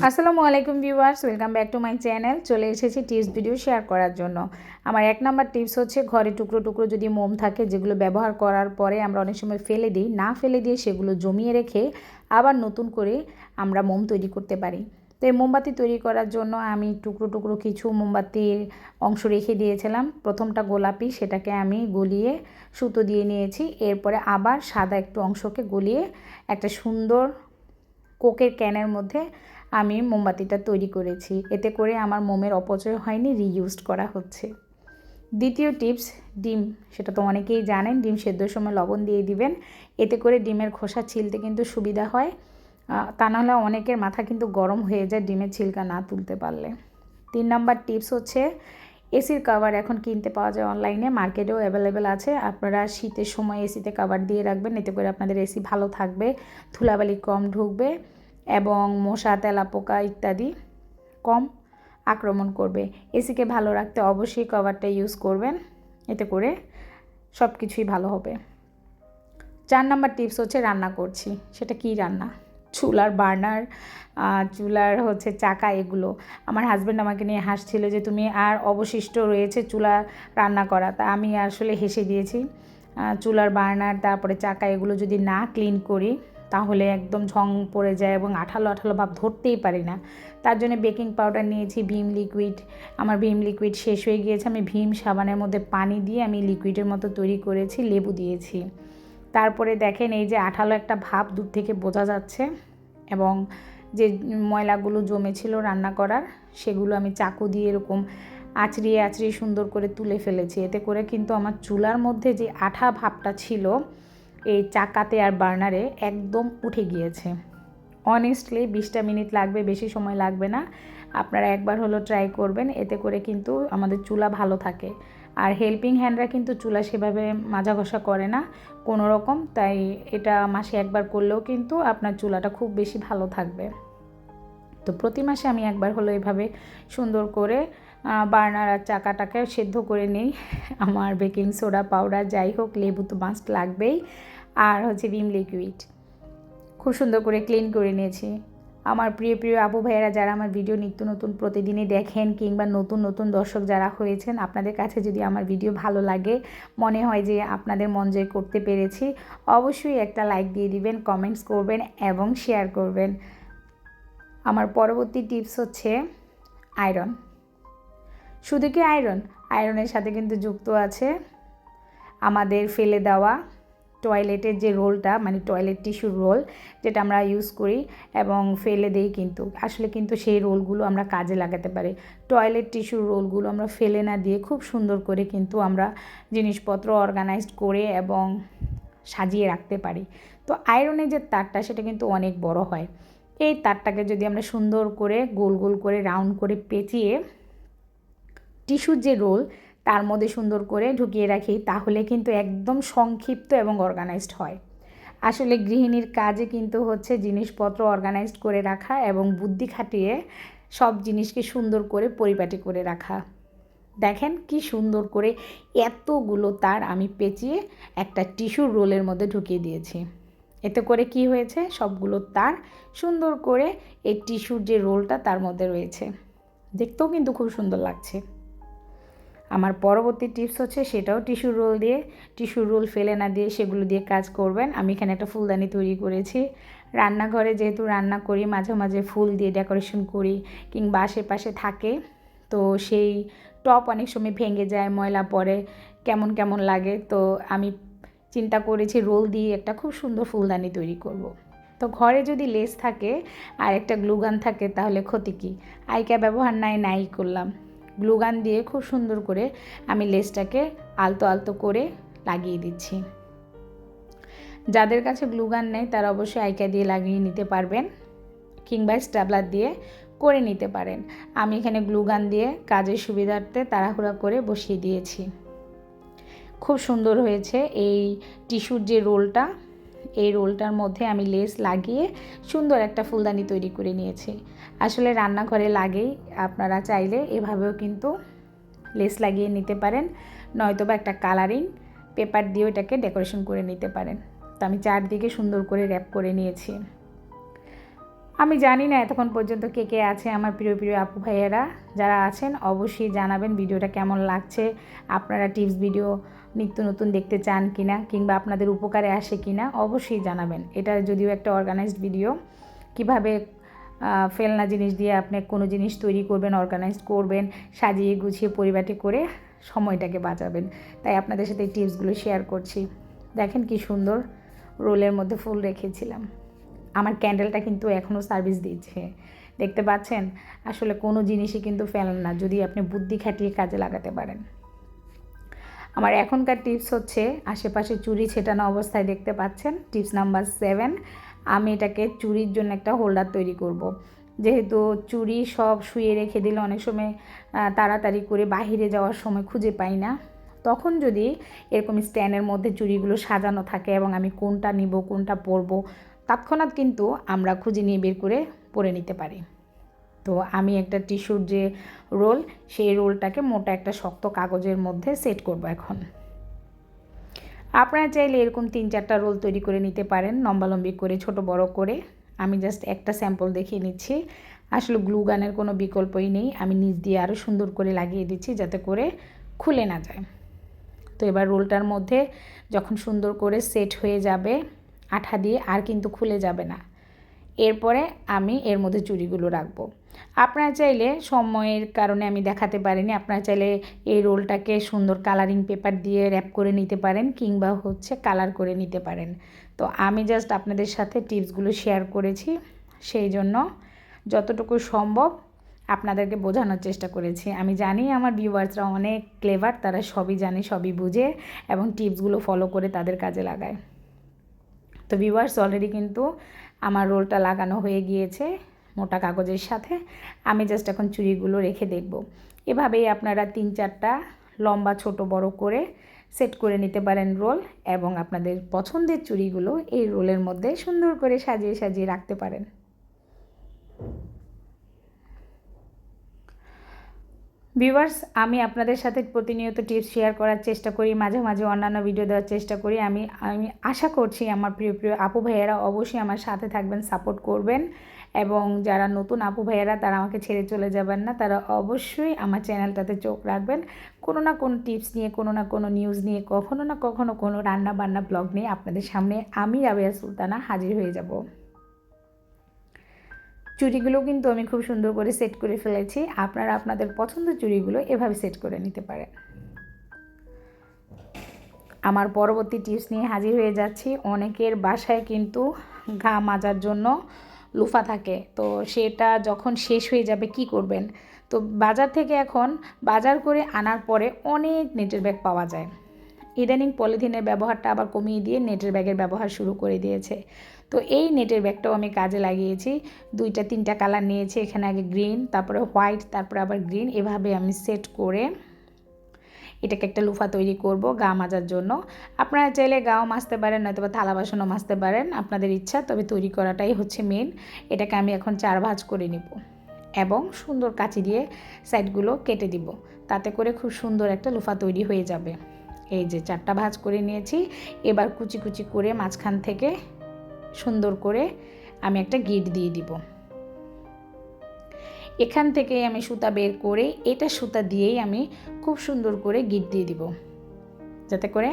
আসসালামু আলাইকুম viewers, welcome back to my channel. চলে এসেছি টিপস ভিডিও শেয়ার করার জন্য। আমার 1 নাম্বার টিপস হচ্ছে, ঘরে টুকরো টুকরো যদি মোম থাকে, যেগুলো ব্যবহার করার পরে আমরা অনেক সময় ফেলে দিই, না ফেলে দিয়ে সেগুলো জমিয়ে রেখে আবার নতুন করে আমরা মোম তৈরি করতে পারি। তো এই মোমবাতি তৈরি করার জন্য আমি টুকরো টুকরো কিছু মোমবাতির অংশ রেখে দিয়েছিলাম। প্রথমটা গোলাপি, সেটাকে আমি গলিয়ে সুতো দিয়ে নিয়েছি। এরপরে আবার সাদা একটু অংশকে গলিয়ে একটা সুন্দর কোকের ক্যানের মধ্যে আমি মোমবাতিটা তৈরি করেছি। এতে করে আমার মোমের অপচয় হয়নি, রিইউজড করা হচ্ছে। দ্বিতীয় টিপস, ডিম। সেটা তো অনেকেই জানেন, ডিম সেদ্ধর সময় লবণ দিয়ে দিবেন। এতে করে ডিমের খোসা ছিলতে কিন্তু সুবিধা হয়। তা নাহলে অনেকের মাথা কিন্তু গরম হয়ে যায় ডিমের ছিলকা না তুলতে পারলে। 3 নাম্বার টিপস হচ্ছে, এসির কভার এখন কিনতে পাওয়া যায় অনলাইনে, মার্কেটেও অ্যাভেলেবেল আছে। আপনারা শীতের সময় এসিতে কভার দিয়ে রাখবেন, এতে করে আপনাদের এসি ভালো থাকবে, ধুলাবালি কম ঢুকবে এবং মশা, তেলাপোকা ইত্যাদি কম আক্রমণ করবে। এসিকে ভালো রাখতে অবশ্যই কভারটা ইউজ করবেন, এতে করে সব কিছুই ভালো হবে। 4 নাম্বার টিপস হচ্ছে, রান্না করছি, সেটা কি রান্না? চুলার বার্নার, চুলার হচ্ছে চাকা, এগুলো। আমার হাজব্যান্ড আমাকে নিয়ে হাসছিল যে তুমি আর অবশিষ্ট রয়েছে চুলা রান্না করা। তা আমি আসলে হেসে দিয়েছি। চুলার বার্নার, তারপরে চাকা, এগুলো যদি না ক্লিন করি তাহলে একদম ঝং পড়ে যায় এবং আঠালো আঠালো ভাব ধরতেই পারি না। তার জন্য বেকিং পাউডার নিয়েছি, ভীম লিকুইড। আমার ভীম লিকুইড শেষ হয়ে গিয়েছে, আমি ভীম সাবানের মধ্যে পানি দিয়ে আমি লিকুইডের মতো তৈরি করেছি, লেবু দিয়েছি। তারপরে দেখেন, এই যে আঠালো একটা ভাব দূর থেকে বোঝা যাচ্ছে এবং যে ময়লাগুলো জমেছিল রান্না করার, সেগুলো আমি চাকু দিয়ে এরকম আঁচড়িয়ে আঁচড়িয়ে সুন্দর করে তুলে ফেলেছি। এতে করে কিন্তু আমার চুলার মধ্যে যে আঠা ভাবটা ছিল এই চাকাতে আর বার্নারে একদম উঠে গিয়েছে। অনেস্টলি 20টা মিনিট লাগবে, বেশি সময় লাগবে না। আপনারা একবার হলো ট্রাই করবেন, এতে করে কিন্তু আমাদের চুলা ভালো থাকে। আর হেল্পিং হ্যান্ডরা কিন্তু চুলা সেভাবে মাজা ঘষা করে না কোনো রকম, তাই এটা মাসে একবার করলেও কিন্তু আপনার চুলাটা খুব বেশি ভালো থাকবে। তো প্রতি মাসে আমি একবার হলো এভাবে সুন্দর করে বার্নার আর চাকাটাকে সেদ্ধ করে নিই। আমার বেকিং সোডা পাউডার, যাই হোক, লেবু তো মাস্ট লাগবেই, আর হচ্ছে ভিম লিকুইড খুব সুন্দর করে ক্লিন করে নিয়েছি। আমার প্রিয় প্রিয় আপু ভাইয়েরা, যারা আমার ভিডিও নিত্য নতুন প্রতিদিনই দেখেন, কিংবা নতুন নতুন দর্শক যারা হয়েছেন, আপনাদের কাছে যদি আমার ভিডিও ভালো লাগে, মনে হয় যে আপনাদের মন জয় করতে পেরেছি, অবশ্যই একটা লাইক দিয়ে দিবেন, কমেন্টস করবেন এবং শেয়ার করবেন। আমার পরবর্তী টিপস হচ্ছে আয়রন। শুধু কি আয়রন? আয়রনের সাথে কিন্তু যুক্ত আছে আমাদের ফেলে দেওয়া টয়লেটের যে রোলটা, মানে টয়লেট টিস্যুর রোল, যেটা আমরা ইউজ করি এবং ফেলে দিই, কিন্তু আসলে কিন্তু সেই রোলগুলো আমরা কাজে লাগাতে পারি। টয়লেট টিস্যুর রোলগুলো আমরা ফেলে না দিয়ে খুব সুন্দর করে কিন্তু আমরা জিনিসপত্র অর্গানাইজড করে এবং সাজিয়ে রাখতে পারি। তো আয়রনের যে তারটা, সেটা কিন্তু অনেক বড় হয়। এই তারটাকে যদি আমরা সুন্দর করে গোল গোল করে রাউন্ড করে পেঁচিয়ে টিস্যুর যে রোল তার মধ্যে সুন্দর করে ঢুকিয়ে রাখি, তাহলে কিন্তু একদম সংক্ষিপ্ত এবং অর্গানাইজড হয়। আসলে গৃহিণীর কাজে কিন্তু হচ্ছে জিনিসপত্র অর্গানাইজড করে রাখা এবং বুদ্ধি খাটিয়ে সব জিনিসকে সুন্দর করে পরিপাটি করে রাখা। দেখেন কি সুন্দর করে এতগুলো তার আমি পেঁচিয়ে একটা টিস্যুর রোলের মধ্যে ঢুকিয়ে দিয়েছি। এতে করে কি হয়েছে, সবগুলো তার সুন্দর করে এই টিস্যুর যে রোলটা তার মধ্যে রয়েছে, দেখতেও কিন্তু খুব সুন্দর লাগছে। আমার পরবর্তী টিপস হচ্ছে, সেটাও টিস্যুর রোল দিয়ে, টিস্যুর রোল ফেলে না দিয়ে সেগুলো দিয়ে কাজ করবেন। আমি এখানে একটা ফুলদানি তৈরি করেছি। রান্নাঘরে যেহেতু রান্না করি, মাঝে মাঝে ফুল দিয়ে ডেকোরেশন করি, কিংবা আশেপাশে থাকে, তো সেই টপ অনেক সময় ভেঙে যায়, ময়লা পড়ে, কেমন কেমন লাগে। তো আমি চিন্তা করেছি রোল দিয়ে একটা খুব সুন্দর ফুলদানি তৈরি করব। তো ঘরে যদি লেস থাকে আর একটা গ্লুগান থাকে, তাহলে ক্ষতি কী? আইকা ব্যবহার নাই করলাম। গ্লুগান দিয়ে খুব সুন্দর করে আমি লেসটাকে আলতো আলতো করে লাগিয়ে দিচ্ছি। যাদের কাছে গ্লুগান নেই তারা অবশ্যই আইকা দিয়ে লাগিয়ে নিতে পারবেন, কিংবা স্ট্যাবলার দিয়ে করে নিতে পারেন। আমি এখানে গ্লুগান দিয়ে কাজের সুবিধার্থে তাড়াহুড়া করে বসিয়ে দিয়েছি। খুব সুন্দর হয়েছে এই টিস্যুর যে রোলটা, এই রোলটার মধ্যে আমি লেস লাগিয়ে সুন্দর একটা ফুলদানি তৈরি করে নিয়েছি। আসলে রান্নাঘরে লাগেই, আপনারা চাইলে এভাবেও কিন্তু লেস লাগিয়ে নিতে পারেন, নয়তোবা একটা কালারিং পেপার দিয়ে এটাকে ডেকোরেশন করে নিতে পারেন। তো আমি চারদিকে সুন্দর করে র্যাপ করে নিয়েছি। আমি জানি না এতক্ষণ পর্যন্ত কে কে আছে আমার প্রিয় প্রিয় আপু ভাইয়েরা, যারা আছেন অবশ্যই জানাবেন ভিডিওটা কেমন লাগছে, আপনারা টিপস ভিডিও নিত্য নতুন দেখতে চান কিনা, কিংবা আপনাদের উপকারে আসে কিনা অবশ্যই জানাবেন। এটা যদিও একটা অর্গানাইজড ভিডিও, কিভাবে ফেলনা জিনিস দিয়ে আপনি কোনো জিনিস তৈরি করবেন, অর্গানাইজ করবেন, সাজিয়ে গুছিয়ে পরিপাটি করে সময়টাকে বাঁচাবেন, তাই আপনাদের সাথে এই টিপসগুলো শেয়ার করছি। দেখেন কি সুন্দর রোলের মধ্যে ফুল রেখেছিলাম। আমার ক্যান্ডেলটা কিন্তু এখনও সার্ভিস দিচ্ছে, দেখতে পাচ্ছেন। আসলে কোনো জিনিসই কিন্তু ফেলেন না যদি আপনি বুদ্ধি খাটিয়ে কাজে লাগাতে পারেন। আমার এখনকার টিপস হচ্ছে, আশেপাশে চুড়ি ছেটানো অবস্থায় দেখতে পাচ্ছেন, টিপস নাম্বার 7। আমি এটাকে চুড়ির জন্য একটা হোল্ডার তৈরি করব। যেহেতু চুড়ি সব শুয়ে রেখে দিলে অনেক সময় তাড়াতাড়ি করে বাহিরে যাওয়ার সময় খুঁজে পাই না, তখন যদি এরকম স্ট্যান্ডের মধ্যে চুড়িগুলো সাজানো থাকে এবং আমি কোনটা নিব কোনটা পরবো তৎক্ষণাৎ কিন্তু আমরা খুঁজে নিয়ে বের করে পরে নিতে পারি। তো আমি একটা টিস্যুর যে রোল, সেই রোলটাকে মোটা একটা শক্ত কাগজের মধ্যে সেট করব এখন। আপনারা চাইলে এরকম 3-4টা রোল তৈরি করে নিতে পারেন, লম্বালম্বি করে ছোট বড় করে। আমি জাস্ট একটা স্যাম্পল দেখিয়ে নিচ্ছি। আসলে গ্লু গানের কোনো বিকল্পই নেই, আমি নিচ দিয়ে আরও সুন্দর করে লাগিয়ে দিচ্ছি যাতে করে খুলে না যায়। তো এবার রোলটার মধ্যে যখন সুন্দর করে সেট হয়ে যাবে আঠা দিয়ে, আর কিন্তু খুলে যাবে না, এরপরে আমি এর মধ্যে চুড়িগুলো রাখবো। আপনারা চাইলে, সময়ের কারণে আমি দেখাতে পারিনি, আপনারা চাইলে এই রোলটাকে সুন্দর কালারিং পেপার দিয়ে র্যাপ করে নিতে পারেন, কিংবা কালার করে নিতে পারেন। তো আমি জাস্ট আপনাদের সাথে টিপসগুলো শেয়ার করেছি, সেই জন্য যতটুকু সম্ভব আপনাদেরকে বোঝানোর চেষ্টা করেছি। আমি জানি আমার ভিউয়ার্সরা অনেক ক্লেভার, তারা সবই জানে, সবই বুঝে এবং টিপসগুলো ফলো করে তাদের কাজে লাগায়। তো ভিউয়ার্স, অলরেডি কিন্তু আমার রোলটা লাগানো হয়ে গিয়েছে মোটা কাগজের সাথে। আমি জাস্ট এখন চুড়িগুলো রেখে দেখব। এভাবেই আপনারা 3-4টা লম্বা ছোট বড় করে সেট করে নিতে পারেন রোল, এবং আপনাদের পছন্দের চুড়িগুলো এই রোলের মধ্যে সুন্দর করে সাজিয়ে সাজিয়ে রাখতে পারেন। ভিউয়ার্স, আমি আপনাদের সাথে প্রতিনিয়ত টিপস শেয়ার করার চেষ্টা করি, মাঝে মাঝে অন্যান্য ভিডিও দেওয়ার চেষ্টা করি। আমি আশা করছি আমার প্রিয় প্রিয় আপু ভাইয়েরা অবশ্যই আমার সাথে থাকবেন, সাপোর্ট করবেন, এবং যারা নতুন আপু ভাইয়েরা তারা আমাকে ছেড়ে চলে যাবেন না, তারা অবশ্যই আমার চ্যানেলটাতে চোখ রাখবেন। কোনো না কোনো টিপস নিয়ে, কোনো না কোনো নিউজ নিয়ে, কখনো না কখনো কোনো রান্না বান্না ব্লগ নিয়ে আপনাদের সামনে আমি রাবেয়া সুলতানা হাজির হয়ে যাব। চুড়িগুলো কিন্তু আমি খুব সুন্দর করে সেট করে ফেলেছি, আপনারা আপনাদের পছন্দের চুড়িগুলো এভাবে সেট করে নিতে পারেন। আমার পরবর্তী টিপস নিয়ে হাজির হয়ে যাচ্ছি। অনেকের বাসায় কিন্তু ঘা মাজার জন্য লুফা থাকে, তো সেটা যখন শেষ হয়ে যাবে কি করবেন? তো বাজার থেকে এখন বাজার করে আনার পরে অনেক নেটের ব্যাগ পাওয়া যায়। ইদানিং পলিথিনের ব্যবহারটা আবার কমিয়ে দিয়ে নেটের ব্যাগের ব্যবহার শুরু করে দিয়েছে। তো এই নেটের ব্যাগটাও আমি কাজে লাগিয়েছি। 2-3টা কালার নিয়েছি, এখানে আগে গ্রিন, তারপরে হোয়াইট, তারপরে আবার গ্রিন, এভাবে আমি সেট করে এটাকে একটা লুফা তৈরি করব গা মাজার জন্য। আপনারা চাইলে গাও মাজতে পারেন, নয়তো বা থালা বাসনও মাজতে পারেন, আপনাদের ইচ্ছা, তবে তৈরি করাটাই হচ্ছে মেন। এটাকে আমি এখন 4 ভাঁজ করে নিব এবং সুন্দর কাঁচি দিয়ে সাইডগুলো কেটে দিব, তাতে করে খুব সুন্দর একটা লুফা তৈরি হয়ে যাবে। এই যে 4টা ভাঁজ করে নিয়েছি, এবার কুচি কুচি করে মাঝখান থেকে সুন্দর করে আমি একটা গিট দিয়ে দিব। এখান থেকে আমি সুতা বের করে এটা সুতা দিয়েই আমি খুব সুন্দর করে গিট দিয়ে দিব, যাতে করে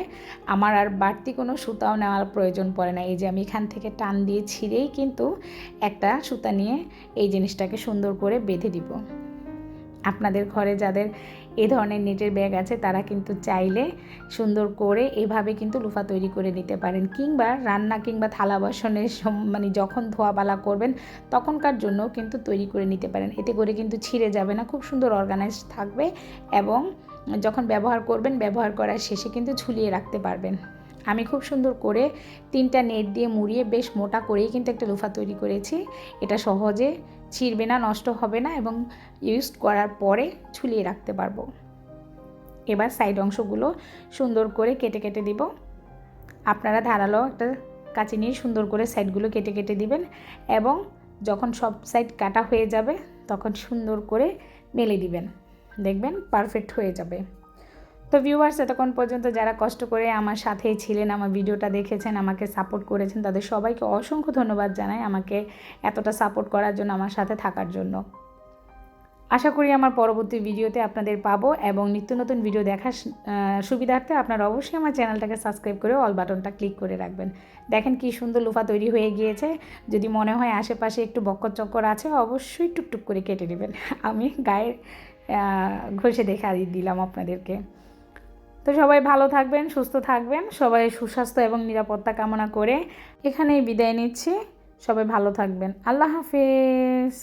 আমার আর বাড়তি কোনো সুতাও নেওয়ার প্রয়োজন পড়ে না। এই যে আমি এখান থেকে টান দিয়ে ছিঁড়েই কিন্তু একটা সুতা নিয়ে এই জিনিসটাকে সুন্দর করে বেঁধে দিব। আপনাদের ঘরে যাদের এই ধরনের নেটের ব্যাগ আছে তারা কিন্তু চাইলে সুন্দর করে এভাবে কিন্তু লুফা তৈরি করে নিতে পারেন, কিংবা রান্না কিংবা থালা বাসনের মানে যখন ধোয়াবালা করবেন তখনকার জন্য কিন্তু তৈরি করে নিতে পারেন। এতে করে কিন্তু ছিঁড়ে যাবে না, খুব সুন্দর অর্গানাইজড থাকবে, এবং যখন ব্যবহার করবেন ব্যবহার করার শেষে কিন্তু ঝুলিয়ে রাখতে পারবেন। আমি খুব সুন্দর করে 3টা নেট দিয়ে মুড়িয়ে বেশ মোটা করেই কিন্তু একটা লুফা তৈরি করেছি। এটা সহজে ছিঁড়বে না, নষ্ট হবে না, এবং ইউজ করার পরে ঝুলিয়ে রাখতে পারবো। এবার সাইড অংশগুলো সুন্দর করে কেটে কেটে দিব। আপনারা ধারালো একটা কাঁচি নিয়ে সুন্দর করে সাইডগুলো কেটে কেটে দিবেন, এবং যখন সব সাইড কাটা হয়ে যাবে তখন সুন্দর করে মেলে দিবেন, দেখবেন পারফেক্ট হয়ে যাবে। তো ভিউয়ার্স, এতক্ষণ পর্যন্ত যারা কষ্ট করে আমার সাথেই ছিলেন, আমার ভিডিওটা দেখেছেন, আমাকে সাপোর্ট করেছেন, তাদের সবাইকে অসংখ্য ধন্যবাদ জানাই আমাকে এতটা সাপোর্ট করার জন্য, আমার সাথে থাকার জন্য। আশা করি আমার পরবর্তী ভিডিওতে আপনাদের পাবো, এবং নিত্য নতুন ভিডিও দেখার সুবিধার্থে আপনারা অবশ্যই আমার চ্যানেলটাকে সাবস্ক্রাইব করে অল বাটনটা ক্লিক করে রাখবেন। দেখেন কি সুন্দর লুফা তৈরি হয়ে গিয়েছে। যদি মনে হয় আশেপাশে একটু বক্কর চক্কর আছে, অবশ্যই টুকটুক করে কেটে নেবেন। আমি গায়ে ঘষে দেখা দিলাম আপনাদেরকে। তো সবাই ভালো থাকবেন, সুস্থ থাকবেন, সবাই সুস্বাস্থ্য এবং নিরাপত্তা কামনা করে এখানেই বিদায় নিচ্ছি। সবাই ভালো থাকবেন। আল্লাহ হাফেজ।